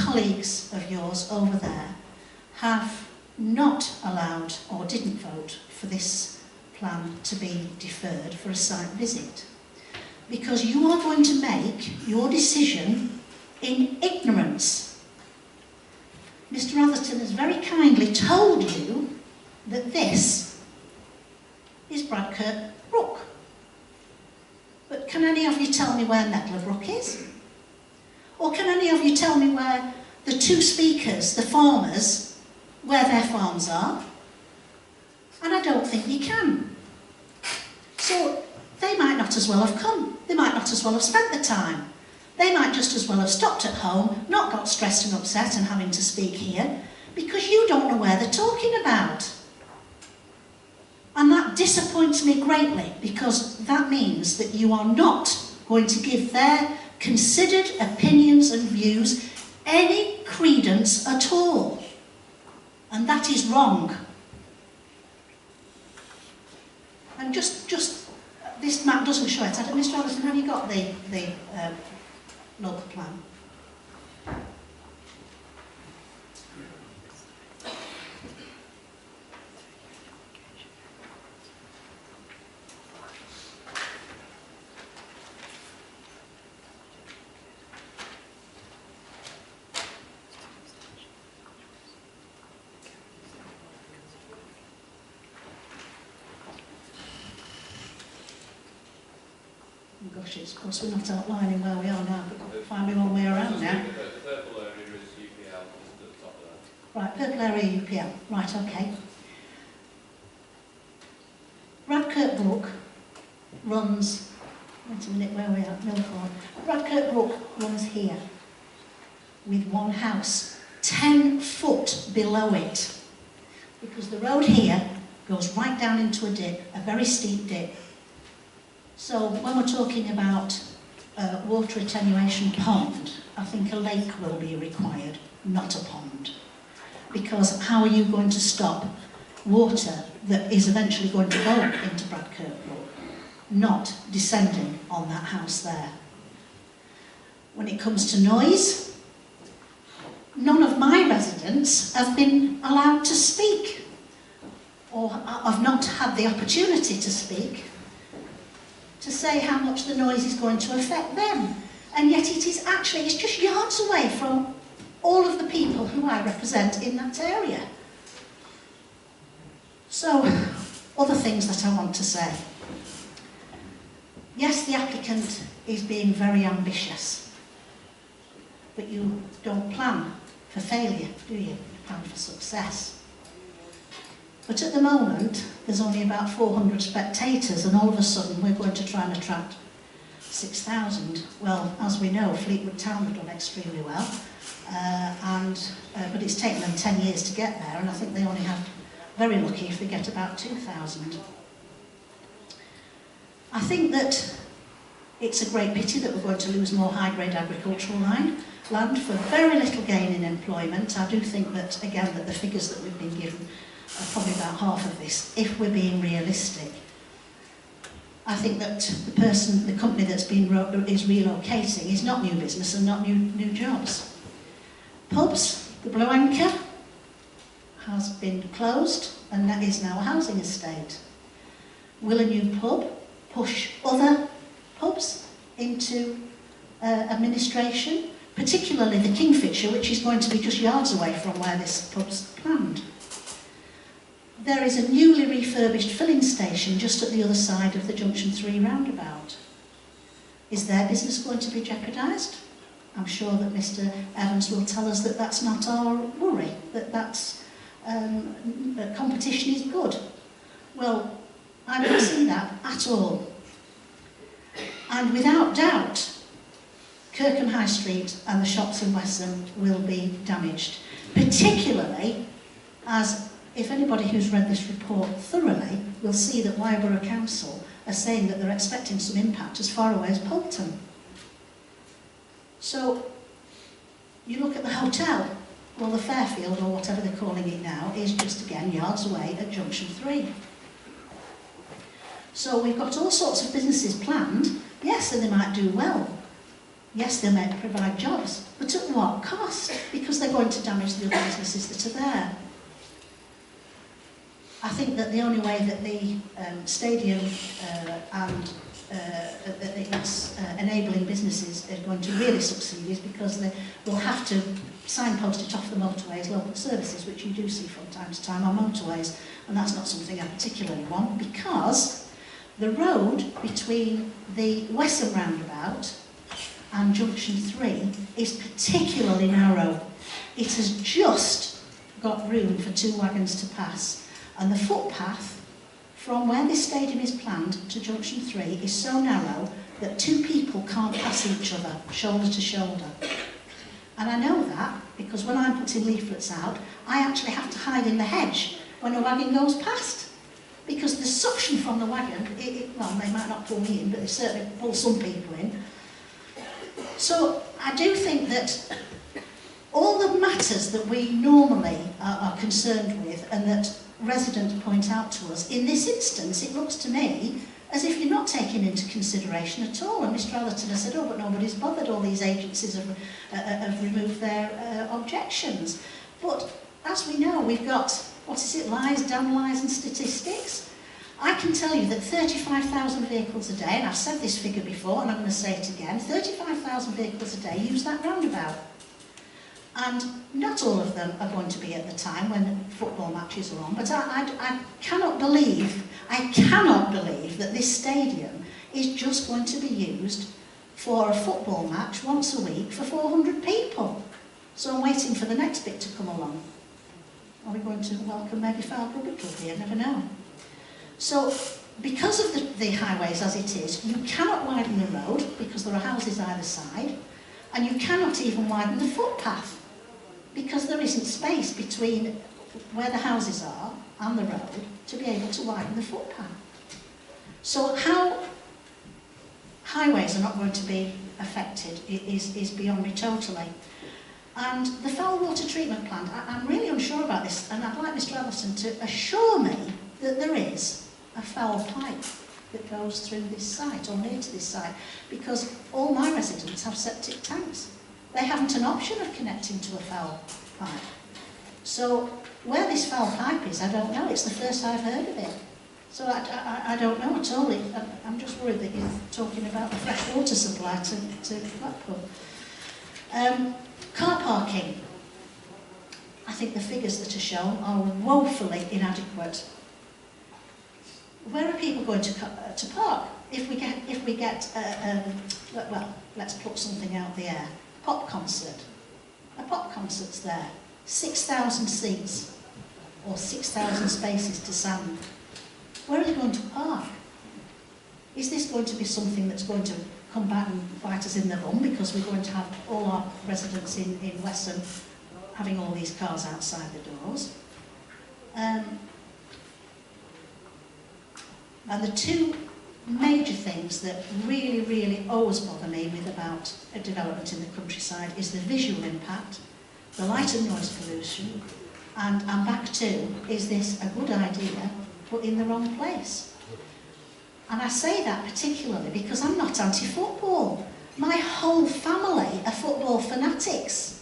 colleagues of yours over there have not allowed or didn't vote for this plan to be deferred for a site visit. Because you are going to make your decision in ignorance. Mr. Atherton has very kindly told you that this is Bradkirk Brook. But can any of you tell me where Medlar Brook is? Or can any of you tell me where the two speakers, the farmers, where their farms are? And I don't think you can. So they might not as well have come. They might not as well have spent the time. They might just as well have stopped at home, not got stressed and upset and having to speak here, because you don't know where they're talking about. And that disappoints me greatly, because that means that you are not going to give their considered opinions and views any credence at all. And that is wrong. And just this map doesn't show it. Mr. Alderson, have you got the local plan? Gosh, of course we're not outlining where we are now, but we'll find me one way around now. The purple area is UPL, just at the top of that. Right, purple area UPL. Right, okay. Bradkirk Brook runs, wait a minute, where are we at? Milford. Bradkirk Brook runs here with one house 10 foot below it, because the road here goes right down into a dip, a very steep dip. So when we're talking about water attenuation pond, I think a lake will be required, not a pond. Because how are you going to stop water that is eventually going to go into Bradkirk Brook, not descending on that house there? When it comes to noise, none of my residents have been allowed to speak, or have not had the opportunity to speak, to say how much the noise is going to affect them. And yet it is actually, it's just yards away from all of the people who I represent in that area. So, other things that I want to say. Yes, the applicant is being very ambitious, but you don't plan for failure, do you? You plan for success. But at the moment, there's only about 400 spectators, and all of a sudden we're going to try and attract 6,000. Well, as we know, Fleetwood Town have done extremely well, but it's taken them 10 years to get there, and I think they only have, very lucky if they get about 2,000. I think that it's a great pity that we're going to lose more high-grade agricultural land for very little gain in employment. I do think that, again, that the figures that we've been given probably about half of this, if we're being realistic. I think that the company that's is relocating is not new business and not new jobs. Pubs, the Blue Anchor has been closed and that is now a housing estate. Will a new pub push other pubs into administration, particularly the Kingfisher, which is going to be just yards away from where this pub's planned? There is a newly refurbished filling station just at the other side of the Junction 3 roundabout. Is their business going to be jeopardised? I'm sure that Mr. Evans will tell us that that's not our worry, that competition is good. Well, I don't see that at all. And without doubt, Kirkham High Street and the shops in Westham will be damaged, particularly as, if anybody who's read this report thoroughly, will see that Wyreborough Council are saying that they're expecting some impact as far away as Poulton. So, you look at the hotel, well, the Fairfield, or whatever they're calling it now, is just again yards away at Junction 3. So we've got all sorts of businesses planned, yes, and they might do well, Yes, they may provide jobs, but at what cost? Because they're going to damage the other businesses that are there. I think that the only way that the stadium and its enabling businesses are going to really succeed is because they will have to signpost it off the motorways, local services, which you do see from time to time on motorways, and that's not something I particularly want, because the road between the Wesson roundabout and Junction 3 is particularly narrow. It has just got room for 2 wagons to pass, and the footpath from where this stadium is planned to Junction 3 is so narrow that 2 people can't pass each other, shoulder to shoulder. And I know that because when I'm putting leaflets out, I actually have to hide in the hedge when a wagon goes past. Because the suction from the wagon, well, they might not pull me in, but they certainly pull some people in. So I do think that all the matters that we normally are concerned with and that residents point out to us, in this instance, it looks to me as if you're not taking into consideration at all. And Mr. Allerton has said, oh, but nobody's bothered. All these agencies have removed their objections. But as we know, we've got, what is it, lies, damn lies and statistics. I can tell you that 35,000 vehicles a day, and I've said this figure before and I'm going to say it again, 35,000 vehicles a day use that roundabout. And not all of them are going to be at the time when football matches are on, but I cannot believe that this stadium is just going to be used for a football match once a week for 400 people. So I'm waiting for the next bit to come along. Are we going to welcome maybe Farrell Rugby Club here? Never know. So because of the highways as it is, you cannot widen the road because there are houses either side, and you cannot even widen the footpath because there isn't space between where the houses are and the road to be able to widen the footpath. So how highways are not going to be affected is beyond me totally. And the foul water treatment plant, I'm really unsure about this, and I'd like Mr. Ellison to assure me that there is a foul pipe that goes through this site or near to this site, because all my residents have septic tanks. They haven't an option of connecting to a foul pipe. So where this foul pipe is, I don't know. It's the first I've heard of it. So I don't know at all. I'm just worried that you're talking about the fresh water supply to Blackpool. Car parking. I think the figures that are shown are woefully inadequate. Where are people going to park if we get well, let's put something out the air. Pop concert. A pop concert's there. 6,000 seats or 6,000 spaces to stand. Where are they going to park? Is this going to be something that's going to come back and bite us in the bum because we're going to have all our residents in Wesson having all these cars outside the doors? And the 2 major things that really, really always bother me with about a development in the countryside is the visual impact, the light and noise pollution, and I'm back to, is this a good idea but in the wrong place? And I say that particularly because I'm not anti-football. My whole family are football fanatics.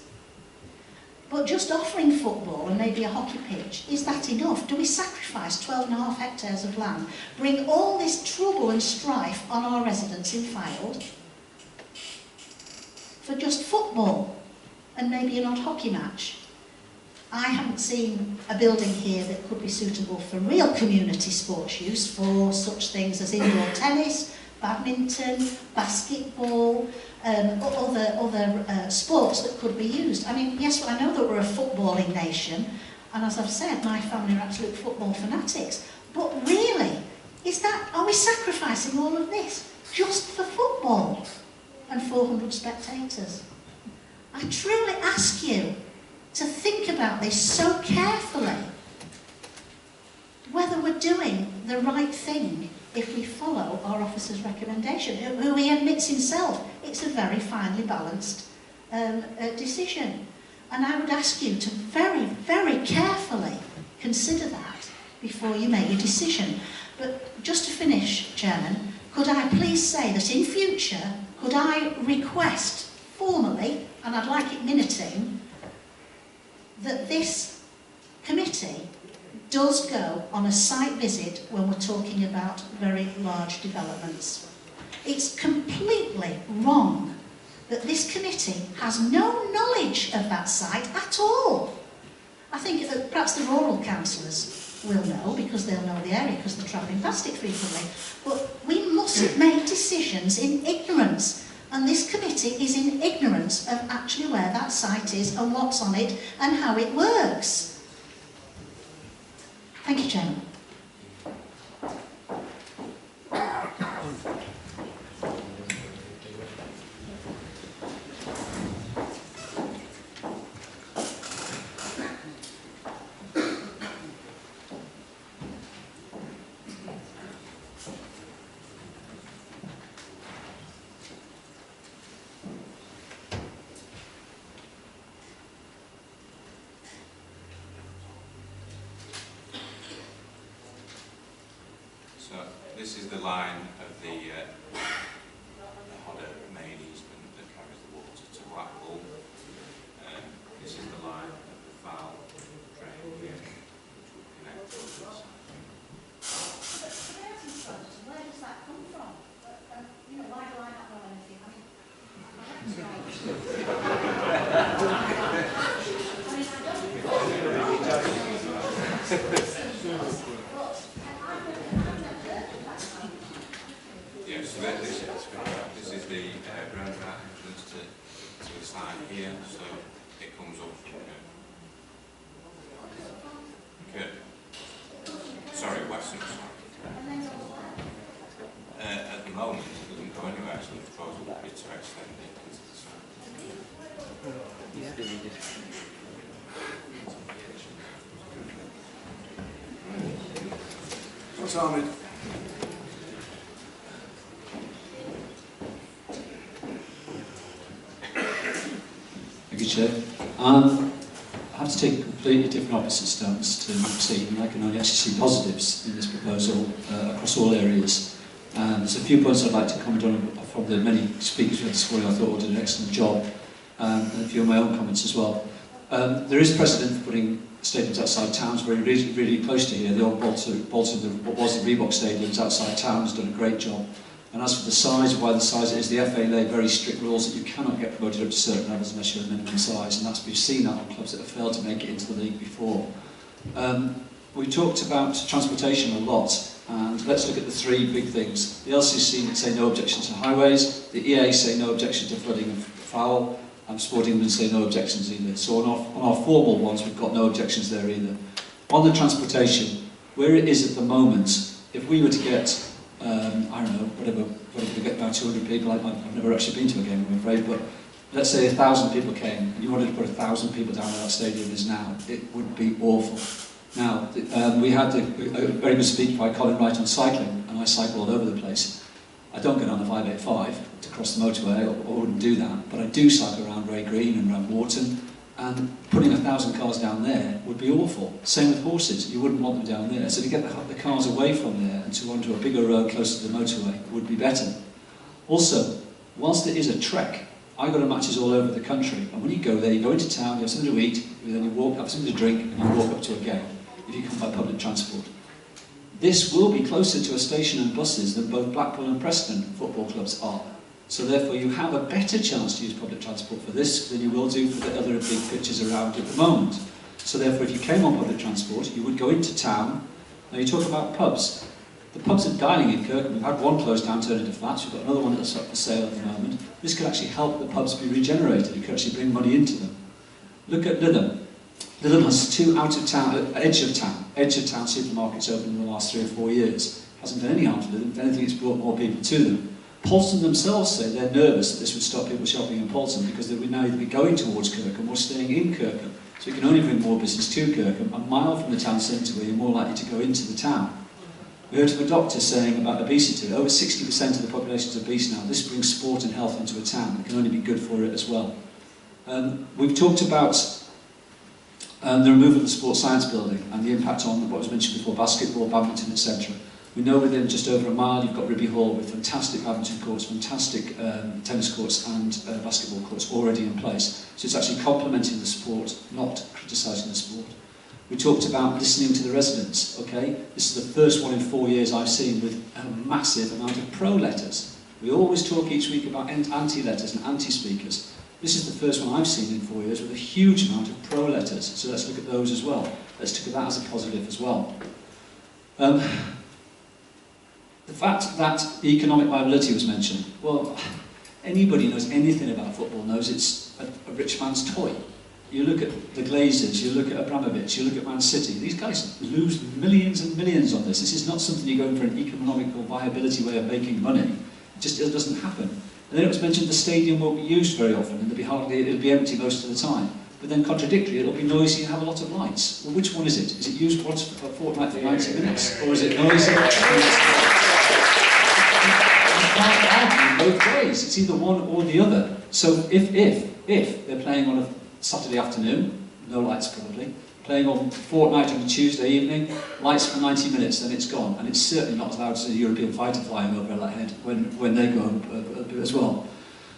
But just offering football and maybe a hockey pitch, is that enough? Do we sacrifice 12.5 hectares of land, bring all this trouble and strife on our residents in Fylde for just football and maybe an odd hockey match? I haven't seen a building here that could be suitable for real community sports use for such things as indoor tennis, badminton, basketball, other sports that could be used. I mean, yes, I know that we're a footballing nation, and as I've said, my family are absolute football fanatics, but really, are we sacrificing all of this just for football and 400 spectators? I truly ask you to think about this so carefully, whether we're doing the right thing if we follow our officer's recommendation, who he admits himself it's a very finely balanced decision. And I would ask you to very, very carefully consider that before you make your decision. But just to finish, Chairman, could I please say that in future, could I request formally, and I'd like it minuting, that this committee does go on a site visit when we're talking about very large developments. It's completely wrong that this committee has no knowledge of that site at all. I think that perhaps the rural councillors will know, because they'll know the area because they're travelling past it frequently, but we mustn't make decisions in ignorance. And this committee is in ignorance of actually where that site is and what's on it and how it works. Thank you, Chairman. So this is the line of the Hodder main easement that carries the water to Blackpool. This is the line of the Fowl drain here, which would connect to us. Where does that come from? You know, why do I not know anything? Yeah, so this is the roundabout entrance to the side here, so it comes up from sorry, Weston. At the moment, it doesn't go anywhere, so the proposal would be to extend it into the side. What's Ahmed? Thank you, Chair. I have to take a completely different opposite stance to Maxine, and I can only actually see positives in this proposal across all areas. There's a few points I'd like to comment on from the many speakers we had this morning. I thought did an excellent job, and a few of my own comments as well. There is precedent for putting stadiums outside towns. We're really close to here. The old Bolton, what was the Reebok stadiums outside town, has done a great job. And as for the size, why the size it is, the FA laid very strict rules that you cannot get promoted up to certain levels unless you're a minimum size, and we've seen that on clubs that have failed to make it into the league before. We talked about transportation a lot, and let's look at the three big things. The LCC say no objection to highways, the EA say no objection to flooding and foul, and Sport England say no objections either. So on our formal ones, we've got no objections there either. On the transportation, where it is at the moment, if we were to get I don't know, whatever we get about 200 people, I've never actually been to a game, I'm afraid, but let's say 1,000 people came, and you wanted to put 1,000 people down where that stadium is now, it would be awful. Now, we had a very good speech by Colin Wright on cycling, and I cycle all over the place. I don't get on the 585 to cross the motorway, I wouldn't do that, but I do cycle around Ray Green and around Wharton, and putting 1,000 cars down there would be awful. Same with horses, you wouldn't want them down there. So to get the cars away from there and to onto a bigger road closer to the motorway would be better. Also, whilst it is a trek, I go to matches all over the country, and when you go there, you go into town, you have something to eat, then you walk, have something to drink, and you walk up to a game, if you come by public transport. This will be closer to a station and buses than both Blackpool and Preston football clubs are. So therefore you have a better chance to use public transport for this than you will do for the other big pitches around at the moment. So therefore if you came on public transport, you would go into town. Now you talk about pubs. The pubs are dying in Kirkham. We've had one closed down, turned into flats. We've got another one that's up for sale at the moment. This could actually help the pubs be regenerated. It could actually bring money into them. Look at Lytham. Lytham has two edge of town supermarkets open in the last 3 or 4 years. Hasn't done any harm to Lytham. If anything, it's brought more people to them. Poleston themselves say they're nervous that this would stop people shopping in Poleston because they would now either be going towards Kirkham or staying in Kirkham. So it can only bring more business to Kirkham, a mile from the town centre where you're more likely to go into the town. We heard from a doctor saying about obesity, over 60% of the population is obese now. This brings sport and health into a town. It can only be good for it as well. We've talked about the removal of the sports science building and the impact on what was mentioned before, basketball, badminton, etc. We know within just over a mile you've got Ribby Hall with fantastic badminton courts, fantastic tennis courts and basketball courts already in place. So it's actually complementing the sport, not criticising the sport. We talked about listening to the residents, okay? This is the first one in 4 years I've seen with a massive amount of pro letters. We always talk each week about anti-letters and anti-speakers. This is the first one I've seen in 4 years with a huge amount of pro letters. So let's look at those as well. Let's look at that as a positive as well. The fact that economic viability was mentioned, well, anybody who knows anything about football knows it's a rich man's toy. You look at the Glazers, you look at Abramovich, you look at Man City, these guys lose millions and millions on this. This is not something you're going for an economical viability way of making money. It doesn't happen. And then it was mentioned the stadium won't be used very often and it'll be empty most of the time. But then contradictory, it'll be noisy and have a lot of lights. Well, which one is it? Is it used once a fortnight for 90 minutes? Or is it noisy? You can't argue both ways. It's either one or the other. So if they're playing on a Saturday afternoon, no lights probably, playing on fortnight on a Tuesday evening, lights for 90 minutes, then it's gone. And it's certainly not as loud as a European fighter flying over our head when they go as well.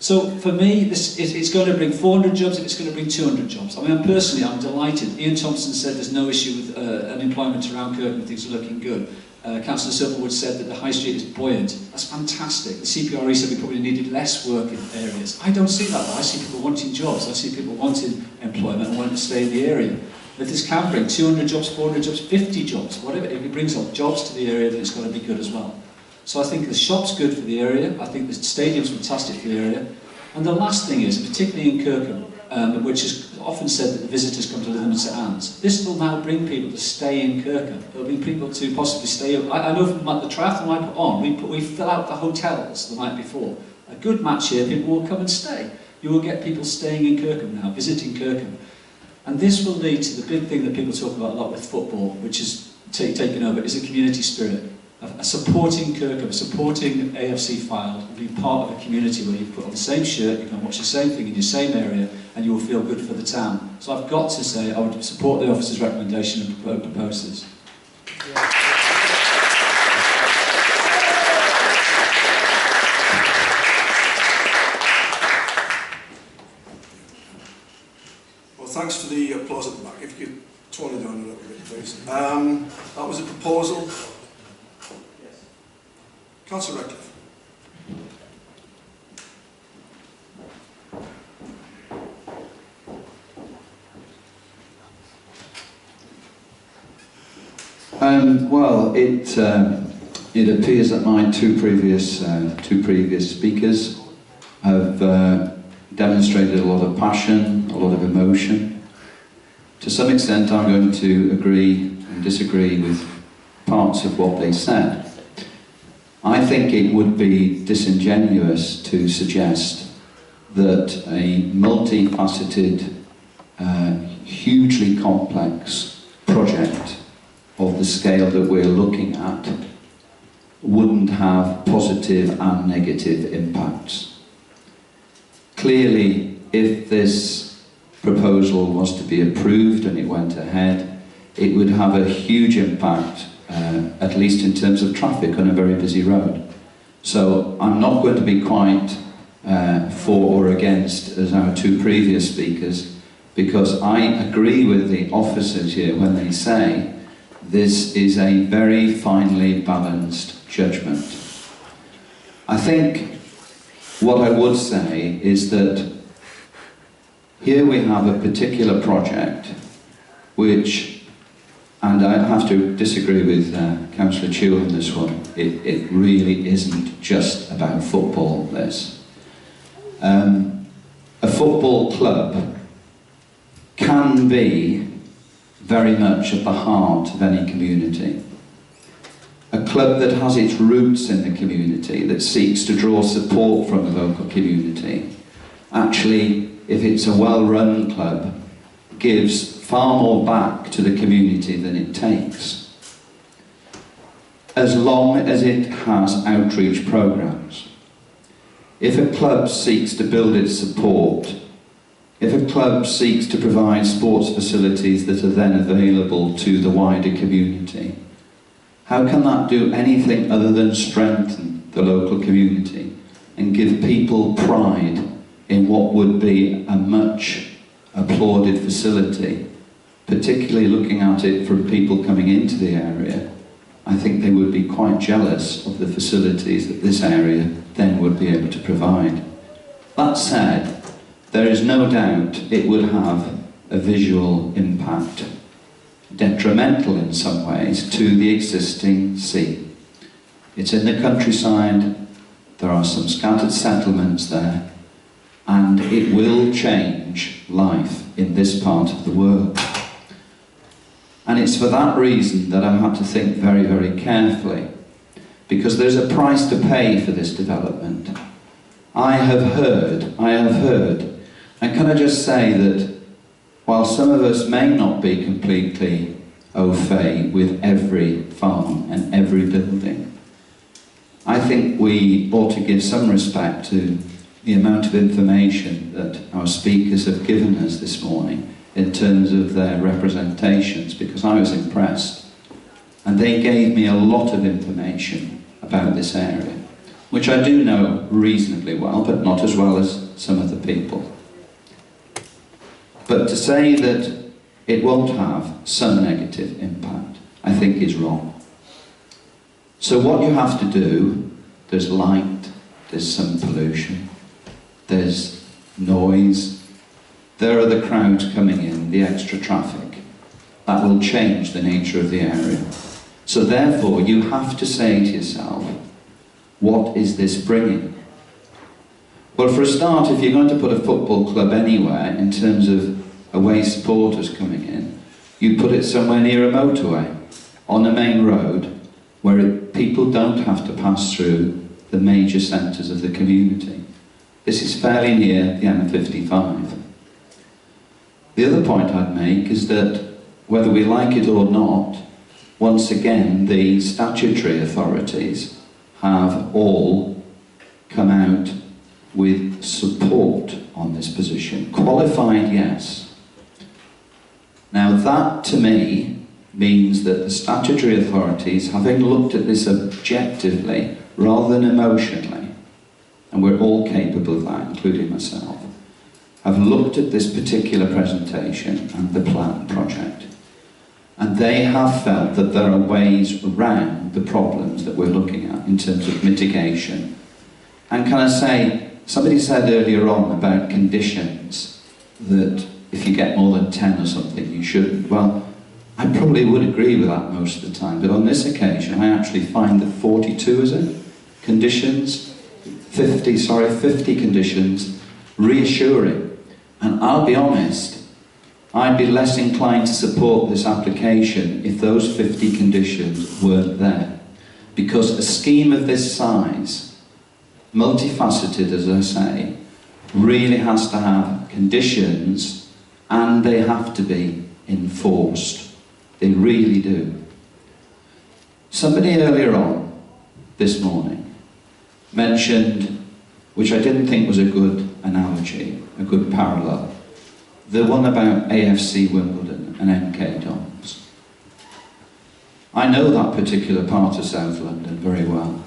So for me, it's going to bring 400 jobs if it's going to bring 200 jobs. I mean, I'm delighted. Ian Thompson said there's no issue with unemployment around Kirkham, things are looking good. Councillor Silverwood said that the High Street is buoyant. That's fantastic. The CPRE said we probably needed less work in areas. I don't see that. I see people wanting jobs. I see people wanting employment and wanting to stay in the area. If this can bring 200 jobs, 400 jobs, 50 jobs, whatever, if it brings up jobs to the area, then it's got to be good as well. So I think the shop's good for the area. I think the stadium's fantastic for the area. And the last thing is, particularly in Kirkham, which is often said that the visitors come to Lytham and St Anne's, this will now bring people to stay in Kirkham. It'll bring people to possibly stay. I know from the triathlon I put on, we fill out the hotels the night before. A good match here, people will come and stay. You will get people staying in Kirkham now, visiting Kirkham. And this will lead to the big thing that people talk about a lot with football, which is taken over, is a community spirit. A supporting Kirkham, supporting AFC Fylde, and being part of a community where you put on the same shirt, you can watch the same thing in your same area, and you will feel good for the town. So I've got to say I would support the officer's recommendation and propose this. Well, thanks for the applause at the back. If you could tone it down a little bit, please. That was a proposal. Yes. Councillor Radcliffe. Well, it appears that my two previous speakers have demonstrated a lot of passion, a lot of emotion. To some extent, I'm going to agree and disagree with parts of what they said. I think it would be disingenuous to suggest that a multifaceted, hugely complex project of the scale that we're looking at wouldn't have positive and negative impacts. Clearly, if this proposal was to be approved and it went ahead, it would have a huge impact, at least in terms of traffic on a very busy road. So I'm not going to be quite for or against as our two previous speakers, because I agree with the officers here when they say this is a very finely balanced judgment. I think what I would say is that here we have a particular project which, and I have to disagree with Councillor Chew on this one, it really isn't just about football, this. A football club can be very much at the heart of any community. A club that has its roots in the community, that seeks to draw support from the local community, actually, if it's a well-run club, gives far more back to the community than it takes, as long as it has outreach programs. If a club seeks to build its support, if a club seeks to provide sports facilities that are then available to the wider community, how can that do anything other than strengthen the local community and give people pride in what would be a much applauded facility, particularly looking at it from people coming into the area? I think they would be quite jealous of the facilities that this area then would be able to provide. That said, there is no doubt it would have a visual impact, detrimental in some ways to the existing sea. It's in the countryside, there are some scattered settlements there, and it will change life in this part of the world. And it's for that reason that I had to think very, very carefully, because there's a price to pay for this development. I have heard, and can I just say that while some of us may not be completely au fait with every farm and every building, I think we ought to give some respect to the amount of information that our speakers have given us this morning in terms of their representations, because I was impressed. And they gave me a lot of information about this area, which I do know reasonably well, but not as well as some other people. But to say that it won't have some negative impact, I think is wrong. So what you have to do, there's light, there's some pollution, there's noise, there are the crowds coming in, the extra traffic. That will change the nature of the area. So therefore, you have to say to yourself, what is this bringing? Well, for a start, if you're going to put a football club anywhere, in terms of away supporters coming in, you put it somewhere near a motorway, on a main road, where people don't have to pass through the major centres of the community. This is fairly near the M55. The other point I'd make is that, whether we like it or not, once again, the statutory authorities have all come out with support on this position. Qualified, yes. Now that, to me, means that the statutory authorities, having looked at this objectively rather than emotionally, and we're all capable of that, including myself, have looked at this particular presentation and the plan project, and they have felt that there are ways around the problems that we're looking at in terms of mitigation. And can I say, somebody said earlier on about conditions, that if you get more than 10 or something you shouldn't. Well, I probably would agree with that most of the time, but on this occasion I actually find that 42, is it? Conditions, 50 conditions, reassuring. And I'll be honest, I'd be less inclined to support this application if those 50 conditions weren't there. Because a scheme of this size, multifaceted as I say, really has to have conditions, and they have to be enforced. They really do. Somebody earlier on this morning mentioned, which I didn't think was a good analogy, a good parallel, the one about AFC Wimbledon and MK Dons. I know that particular part of South London very well.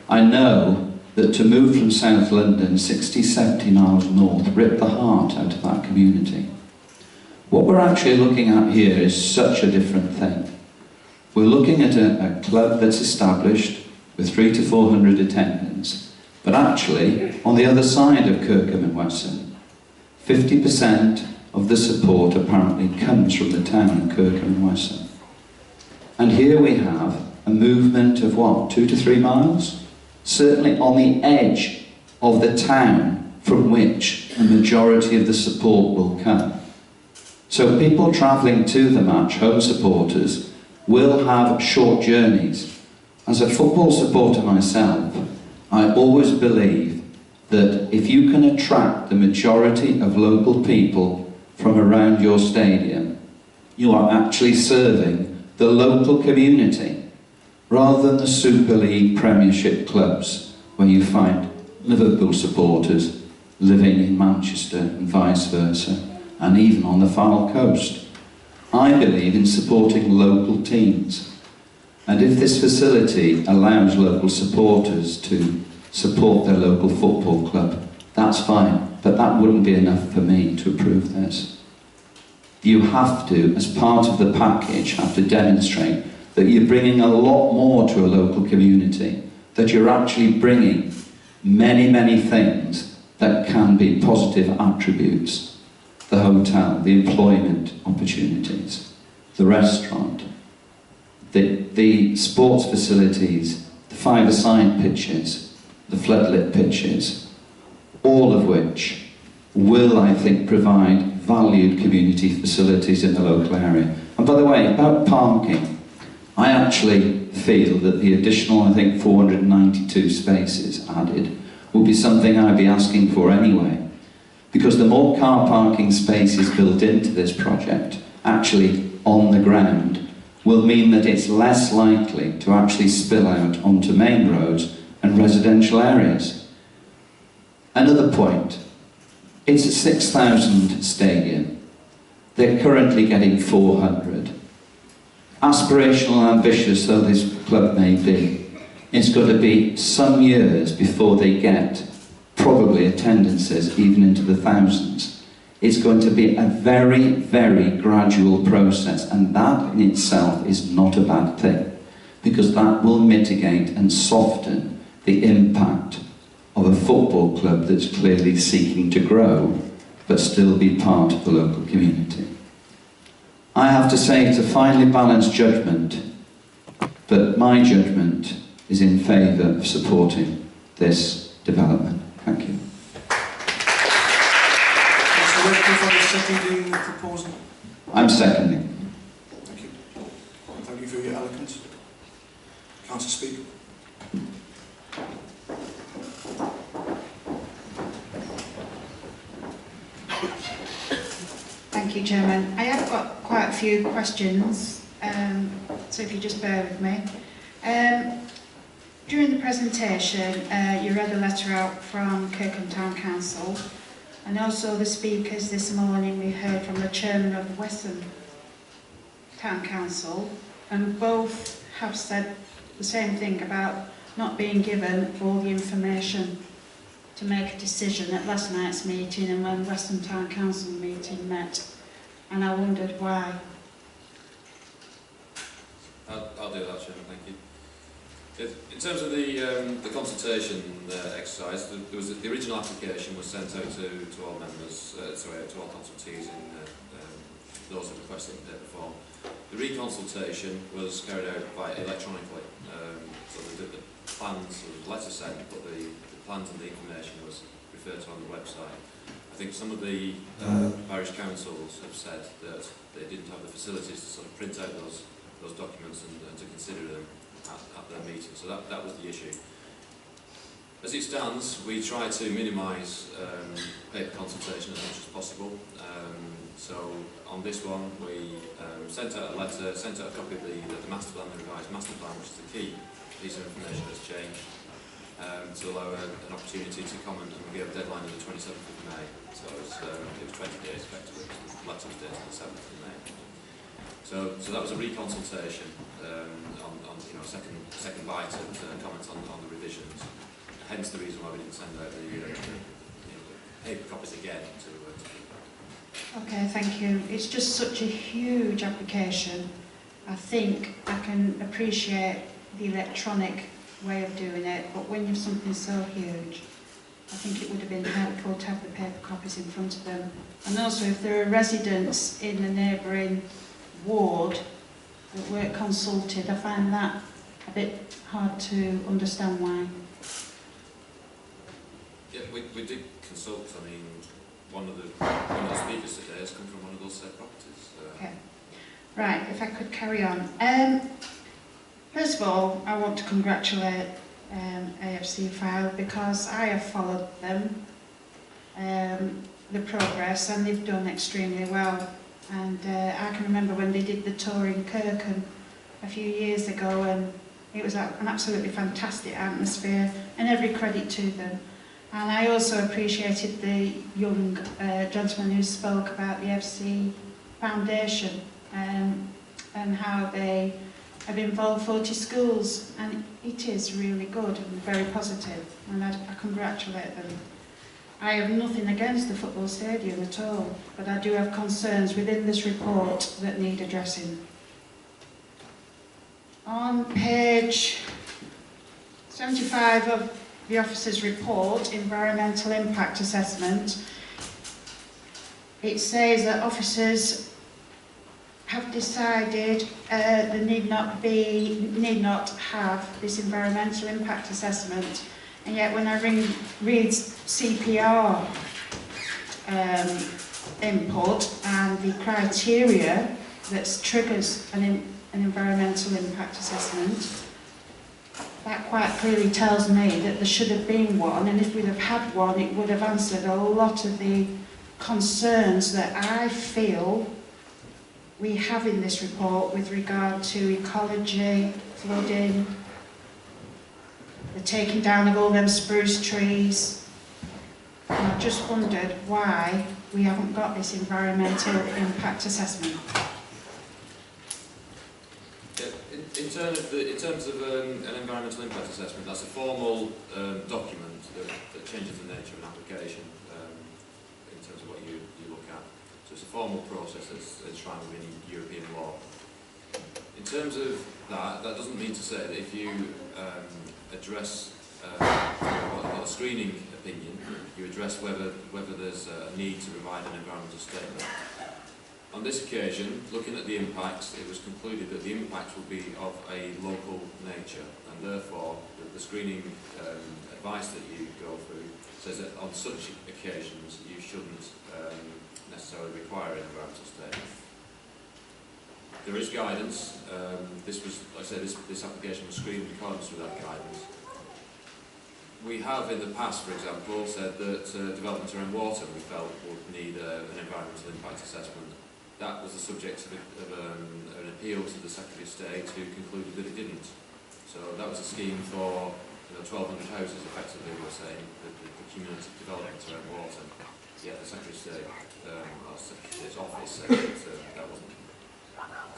I know that to move from South London 60, 70 miles north ripped the heart out of that community. What we're actually looking at here is such a different thing. We're looking at a club that's established with 300 to 400 attendants, but actually, on the other side of Kirkham and Wesson, 50% of the support apparently comes from the town of Kirkham and Wesson. And here we have a movement of what, 2 to 3 miles? Certainly on the edge of the town from which a majority of the support will come. So people travelling to the match, home supporters, will have short journeys. As a football supporter myself, I always believe that if you can attract the majority of local people from around your stadium, you are actually serving the local community, rather than the Super League Premiership clubs, where you find Liverpool supporters living in Manchester and vice versa, and even on the Fylde coast. I believe in supporting local teams. And if this facility allows local supporters to support their local football club, that's fine, but that wouldn't be enough for me to approve this. You have to, as part of the package, have to demonstrate that you're bringing a lot more to a local community, that you're actually bringing many, many things that can be positive attributes. The hotel, the employment opportunities, the restaurant, the sports facilities, the five-a-side pitches, the floodlit pitches, all of which will, I think, provide valued community facilities in the local area. And by the way, about parking, I actually feel that the additional, I think, 492 spaces added would be something I'd be asking for anyway. Because the more car parking spaces built into this project, actually on the ground, will mean that it's less likely to actually spill out onto main roads and residential areas. Another point, it's a 6,000 stadium. They're currently getting 400. Aspirational and ambitious though this club may be, it's got to be some years before they get probably attendances even into the thousands. It's going to be a very, very gradual process, and that in itself is not a bad thing, because that will mitigate and soften the impact of a football club that's clearly seeking to grow but still be part of the local community. I have to say it's a finely balanced judgment, but my judgment is in favour of supporting this development. Thank you. Mr. Redcliffe, are you seconding the proposal? I'm seconding. Thank you. Thank you for your eloquence. Councillor Speaker. Thank you, Chairman. I have got quite a few questions, so if you just bear with me. During the presentation, you read a letter out from Kirkham Town Council, and also the speakers this morning we heard from the chairman of the Western Town Council, and both have said the same thing about not being given all the information to make a decision at last night's meeting and when Western Town Council meeting met, and I wondered why. I'll do that, Chairman, thank you. In terms of the consultation exercise, the original application was sent out to all members, to all consultees in those who requested in paper form. The reconsultation was carried out electronically, so the plans, the letter sent, but the plans and the information was referred to on the website. I think some of the parish councils have said that they didn't have the facilities to sort of print out those documents and to consider them at their meeting, so that was the issue. As it stands, we try to minimise paper consultation as much as possible. So on this one, we sent out a letter, sent out a copy of the master plan, the revised master plan, which is the key piece of information that's changed, to allow an opportunity to comment, and we gave a deadline of the 27th of May. So it was 20 days effectively. The letter was dated the 7th of May. So that was a reconsultation on second bite at comments on the revisions. Hence the reason why we didn't send out the paper copies again to people. Okay, thank you. It's just such a huge application. I think I can appreciate the electronic way of doing it, but when you've something so huge, I think it would have been helpful to have the paper copies in front of them. And also, if there are residents in the neighbouring ward that weren't consulted, I find that a bit hard to understand why. Yeah, we did consult. I mean, one of the speakers today has come from one of those said properties. Okay. Right, if I could carry on. First of all, I want to congratulate AFC File, because I have followed them, the progress, and they've done extremely well. And I can remember when they did the tour in Kirkham a few years ago, and it was an absolutely fantastic atmosphere, and every credit to them. And I also appreciated the young gentleman who spoke about the FC Foundation, and how they have involved 40 schools, and it is really good and very positive, and I congratulate them. I have nothing against the football stadium at all, but I do have concerns within this report that need addressing. On page 75 of the officer's report, Environmental Impact Assessment, it says that officers have decided they need not have this environmental impact assessment, and yet when I read CPR input and the criteria that triggers an environmental impact assessment, that quite clearly tells me that there should have been one, and if we'd have had one, it would have answered a lot of the concerns that I feel we have in this report with regard to ecology, flooding, the taking down of all them spruce trees. And I've just wondered why we haven't got this environmental impact assessment. In terms of an environmental impact assessment, that's a formal document that changes the nature of an application in terms of what you look at. So it's a formal process that's enshrined within European law. In terms of that doesn't mean to say that if you address a screening opinion, you address whether there's a need to provide an environmental statement. On this occasion, looking at the impacts, it was concluded that the impacts will be of a local nature, and therefore the screening advice that you go through says that on such occasions you shouldn't necessarily require an environmental statement. There is guidance. This was, like I said, this application was screened in accordance with that guidance. We have in the past, for example, said that development around water we felt would need an environmental impact assessment. That was the subject of an appeal to the Secretary of State, who concluded that it didn't. So that was a scheme for 1,200 houses, effectively, we were saying, the cumulative development around water. Yet the Secretary of State, or Secretary of State's office said that that wasn't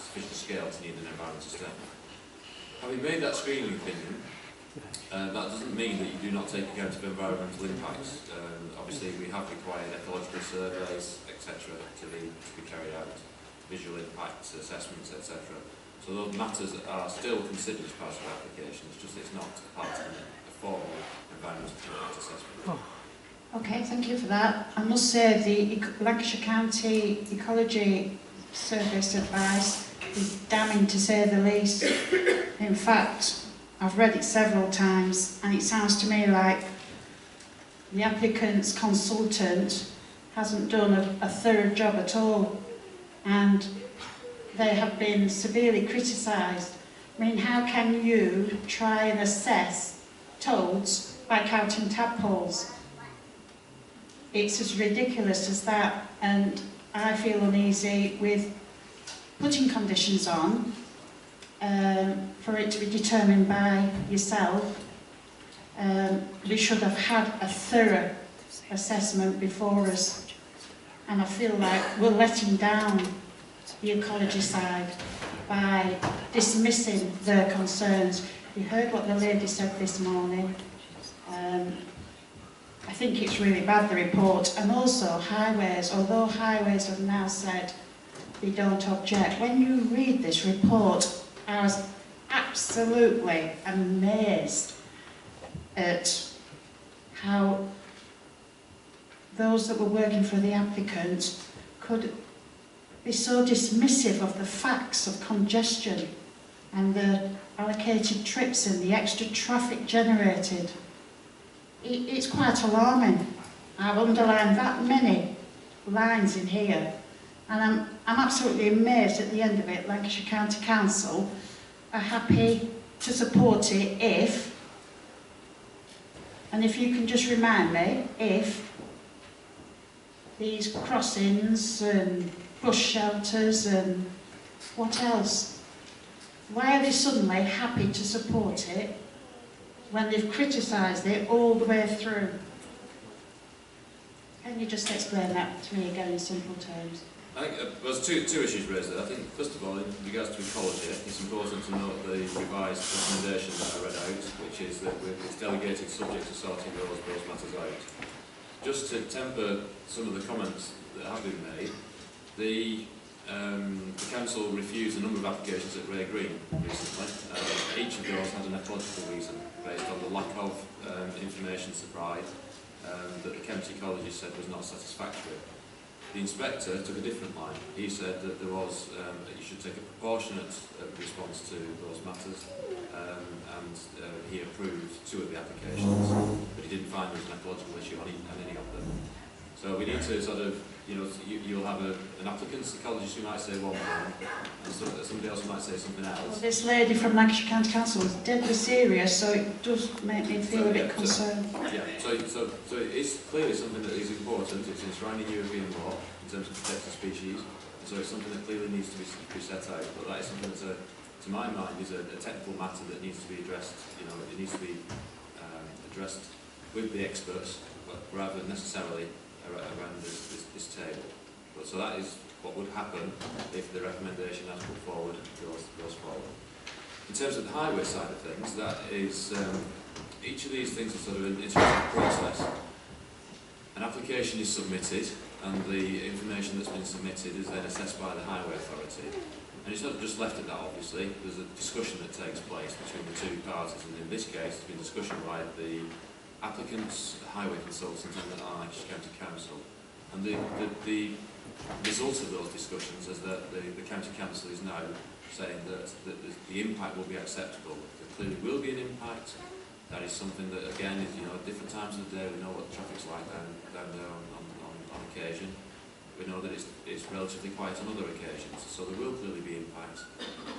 sufficient scale to need an environmental statement. Having made that screening opinion, that doesn't mean that you do not take account of environmental impacts. Obviously, we have required ecological surveys, etc., to be carried out, visual impact assessments, etc. So those matters are still considered as part of the application. It's just it's not part of a formal environmental impact assessment. Okay, thank you for that. I must say the Lancashire County Ecology Service advice is damning, to say the least. In fact, I've read it several times, and it sounds to me like the applicant's consultant hasn't done a thorough job at all, and they have been severely criticised. I mean, how can you try and assess toads by counting tadpoles? It's as ridiculous as that, and I feel uneasy with putting conditions on for it to be determined by yourself. We should have had a thorough assessment before us, and I feel like we're letting down the ecology side by dismissing their concerns. You heard what the lady said this morning. I think it's really bad, the report, and also highways. Although highways have now said they don't object, when you read this report, I was absolutely amazed at how those that were working for the applicant could be so dismissive of the facts of congestion and the allocated trips and the extra traffic generated. It's quite alarming. I've underlined that many lines in here, and I'm absolutely amazed at the end of it. Lancashire County Council are happy to support it if, and if you can just remind me, if these crossings and bush shelters and what else? Why are they suddenly happy to support it when they've criticised it all the way through? Can you just explain that to me again in simple terms? I think there's two issues raised there. I think, first of all, in regards to ecology, it's important to note the revised recommendation that I read out, which is that it's delegated subject to sorting those matters out. Just to temper some of the comments that have been made, the council refused a number of applications at Ray Green recently. Each of those had an ecological reason based on the lack of information supplied that the Kent ecologist said was not satisfactory. The inspector took a different line. He said that there was that you should take a proportionate response to those matters, and he approved 2 of the applications, but he didn't find there was an ecological issue on any of them. So we need to sort of, you'll have an applicant's ecologist who might say one thing, and somebody else might say something else. Well, this lady from Lancashire County Council was deadly serious, so it does make me feel a bit concerned. So it's clearly something that is important. It's enshrined in European law in terms of protected species, and so it's something that clearly needs to be set out. But that is something that, to my mind, is a technical matter that needs to be addressed. It needs to be addressed with the experts, but rather than necessarily around this table. But so that is what would happen if the recommendation as put forward goes forward. In terms of the highway side of things, that is each of these things is sort of an iterative process. An application is submitted, and the information that's been submitted is then assessed by the Highway Authority. And it's not just left at that, obviously. There's a discussion that takes place between the 2 parties, and in this case, there's been discussion by the applicants, the highway consultant, and the Lancashire County Council. And the result of those discussions is that the County Council is now saying that the impact will be acceptable. There clearly will be an impact. That is something that, again, is, at different times of the day, we know what the traffic's like down there on occasion. We know that it's relatively quiet on other occasions, so there will clearly be impacts.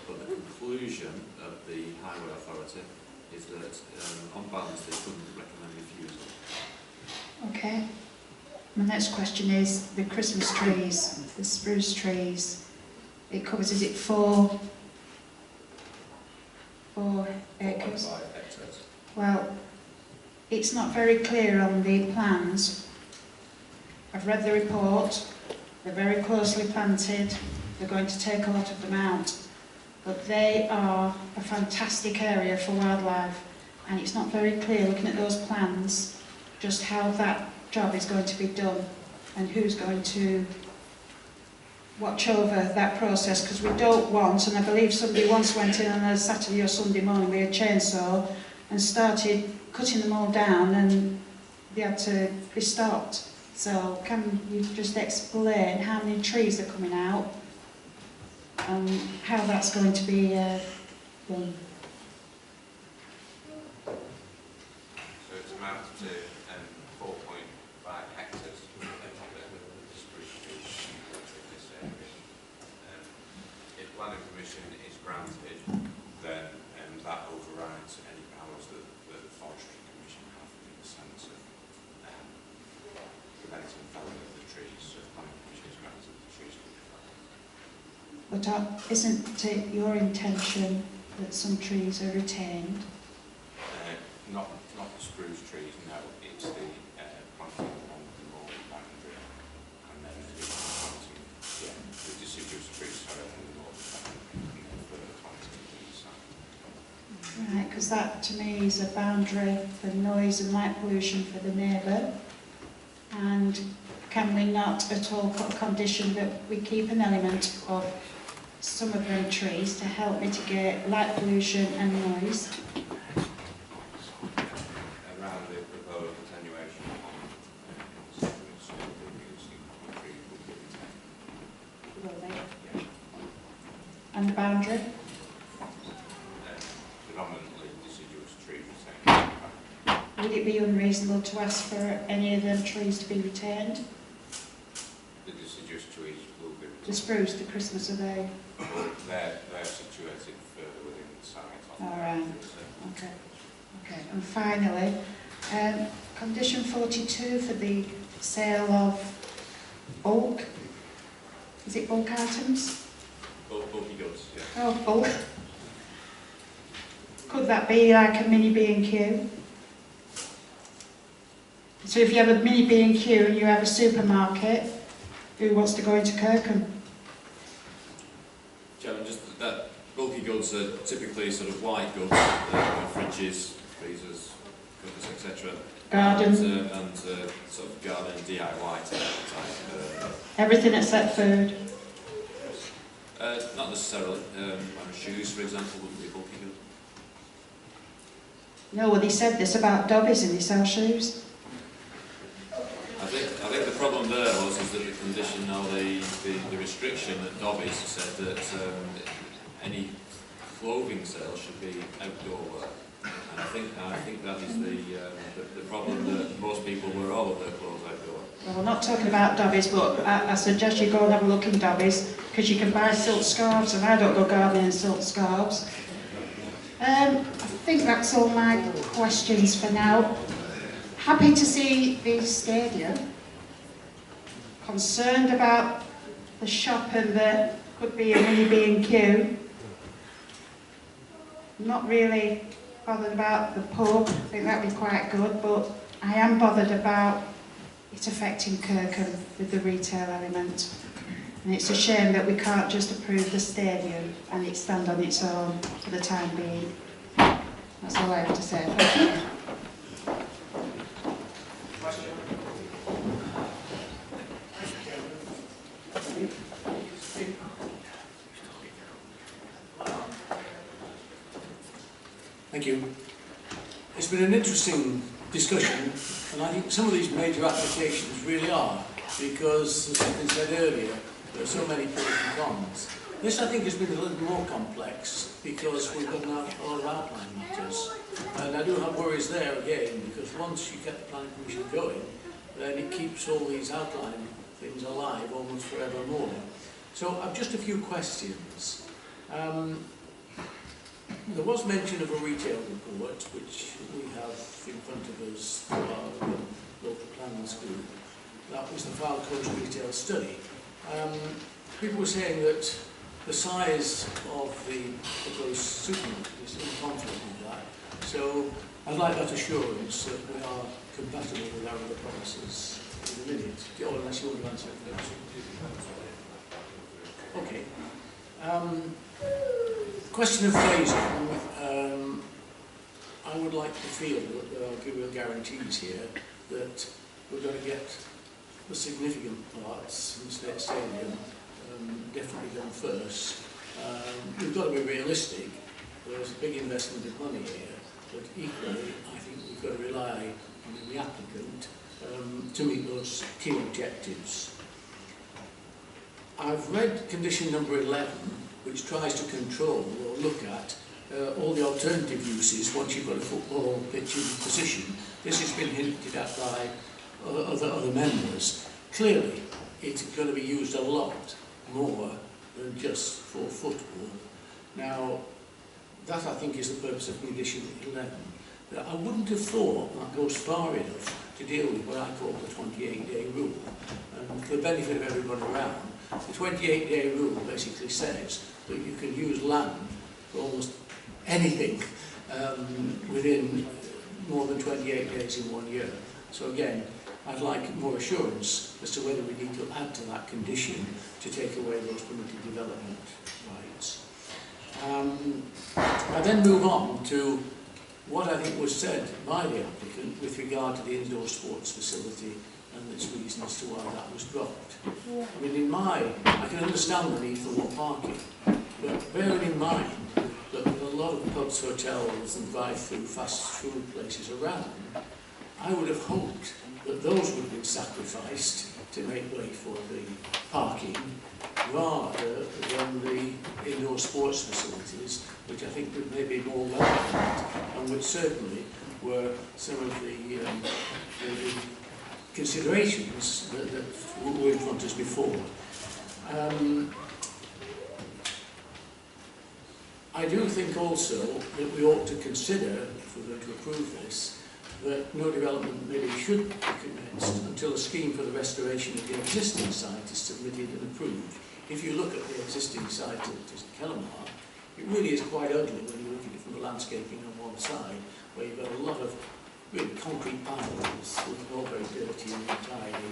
But the conclusion of the Highway Authority is that, on balance, they couldn't recommend refusal. Okay. My next question is the Christmas trees, the spruce trees. It covers, is it 4 acres? 5 hectares. Well, it's not very clear on the plans. I've read the report. They're very closely planted. They're going to take a lot of them out. But they are a fantastic area for wildlife, and it's not very clear, looking at those plans, just how that job is going to be done and who's going to watch over that process, because we don't want, and I believe somebody once went in on a Saturday or Sunday morning with a chainsaw and started cutting them all down, and they had to be stopped. So can you just explain how many trees are coming out and how that's going to be done? So it's amounts to 4.5 hectares of spruce trees in this area. If planning permission is granted, then that overrides any powers that the Forestry Commission have in the sense of preventing felling of the trees. So if planning permission is granted, the trees can be felled. But isn't it your intention that some trees are retained? Not the spruce trees, no. It's the planting along the northern boundary, and then the planting, the deciduous trees, sorry, along the northern boundary, and then further planting on the east side. Right, because that to me is a boundary for noise and light pollution for the neighbour. And can we not at all put a condition that we keep an element of some of them trees to help mitigate light pollution and noise? Around the proposed attenuation on the existing tree will be retained. Will they? Yeah. And the boundary? Predominantly deciduous trees retained. Would it be unreasonable to ask for any of them trees to be retained? The deciduous trees will be retained. The spruce, the Christmas, are they? Well, they're situated further within the site. All right. Okay. Okay. And finally, condition 42 for the sale of bulk. Is it bulk items? Bulky goods, yeah. Oh, bulk. Could that be like a mini B&Q? So if you have a mini B&Q and you have a supermarket, who wants to go into Kirkham? Chairman, just that bulky goods are typically sort of white goods, fridges, freezers, cookers, etc. Garden? And sort of garden DIY type. Everything except food? Not necessarily. Shoes, for example, wouldn't be bulky goods. No, well, they said this about Dobbies and they sell shoes. I think the problem there was is that the condition, or the restriction that Dobbies said that any clothing sales should be outdoor wear. And I think that is the problem, that most people wear all of their clothes outdoor. Well, we're not talking about Dobbies, but I suggest you go and have a look in Dobbies, because you can buy silk scarves, and I don't go gardening in silk scarves. I think that's all my questions for now. Happy to see the stadium. Concerned about the shop and there could be a mini B&Q. Not really bothered about the pub. I think that'd be quite good, but I am bothered about it affecting Kirkham with the retail element. And it's a shame that we can't just approve the stadium and it stand on its own for the time being. That's all I have to say. Thank you. Thank you. It's been an interesting discussion, and I think some of these major applications really are, because, as has been said earlier, there are so many pros and cons. This, I think, has been a little more complex because we've got a lot of outline matters. And I do have worries there again, because once you get the planning commission going, then it keeps all these outline things alive almost forevermore. So I've just a few questions. There was mention of a retail report, which we have in front of us through our local planning school. That was the Fylde Coast Retail Study. People were saying that the size of the proposed supermarket is in conflict with that. So I'd like that assurance that we are compatible with our other policies in a minute, or unless you want to answer it first. Okay. Question of phasing. I would like to feel that there are real guarantees here that we're going to get the significant parts in the State Stadium definitely done first. We've got to be realistic. There's a big investment of money here, but equally I think we've got to rely on the applicant to meet those key objectives. I've read condition number 11, which tries to control or look at all the alternative uses once you've got a football pitch in position. This has been hinted at by other members. Clearly, it's going to be used a lot more than just for football. Now, that I think is the purpose of condition 11. I wouldn't have thought that goes far enough to deal with what I call the 28-day rule. And for the benefit of everybody around, the 28-day rule basically says that you can use land for almost anything within more than 28 days in 1 year. So again, I'd like more assurance as to whether we need to add to that condition to take away those permitted development rights. I then move on to what I think was said by the applicant with regard to the indoor sports facility and its reason as to why that was dropped. I mean, I can understand the need for more parking, but bearing in mind that there are a lot of pubs, hotels and drive-through fast food places around, I would have hoped that those would have been sacrificed to make way for the parking rather than the indoor sports facilities, which I think would maybe be more welcome and which certainly were some of the considerations that were in front of us before. I do think also that we ought to consider, if we're going to approve this, that no development really should be commenced until a scheme for the restoration of the existing site is submitted and approved. If you look at the existing site at Kellamar, it really is quite ugly when you look at it from the landscaping on one side, where you've got a lot of really concrete panels, looking all very dirty and untidy.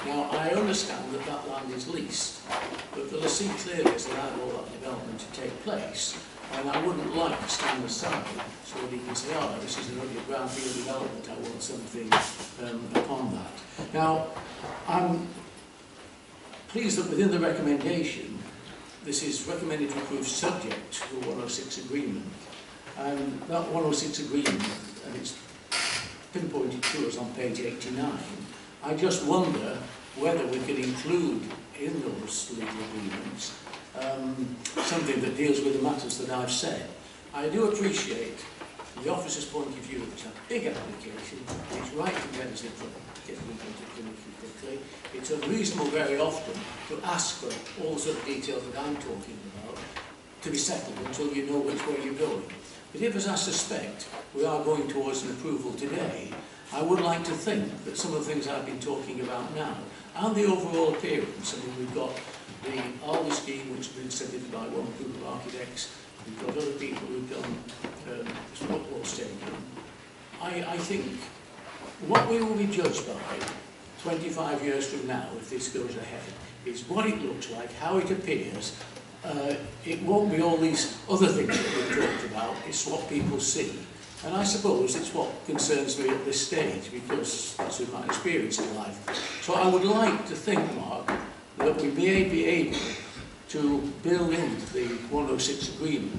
Now, I understand that that land is leased, but the lessee clearly has allowed all that development to take place, and I wouldn't like to stand aside so that he can say, oh, this is only a brownfield development, I want something upon that. Now, I'm pleased that within the recommendation, this is recommended to approve subject to the 106 agreement. And that 106 agreement, and it's pinpointed to us on page 89, I just wonder whether we could include in those legal agreements something that deals with the matters that I've said. I do appreciate the officer's point of view, it's a big application, it's right to get us in front of quickly. It's unreasonable very often to ask for all the sort of details that I'm talking about to be settled until you know which way you're going. But if, as I suspect, we are going towards an approval today, I would like to think that some of the things I've been talking about now, and the overall appearance, I mean, we've got the ALDI scheme, which has been studied by one group of architects, we've got other people who've done football stadium. I think what we will be judged by 25 years from now, if this goes ahead, is what it looks like, how it appears. It won't be all these other things that we've talked about, it's what people see. And I suppose it's what concerns me at this stage, because that's been my experience in life. So I would like to think, Mark, that we may be able to build into the 106 agreement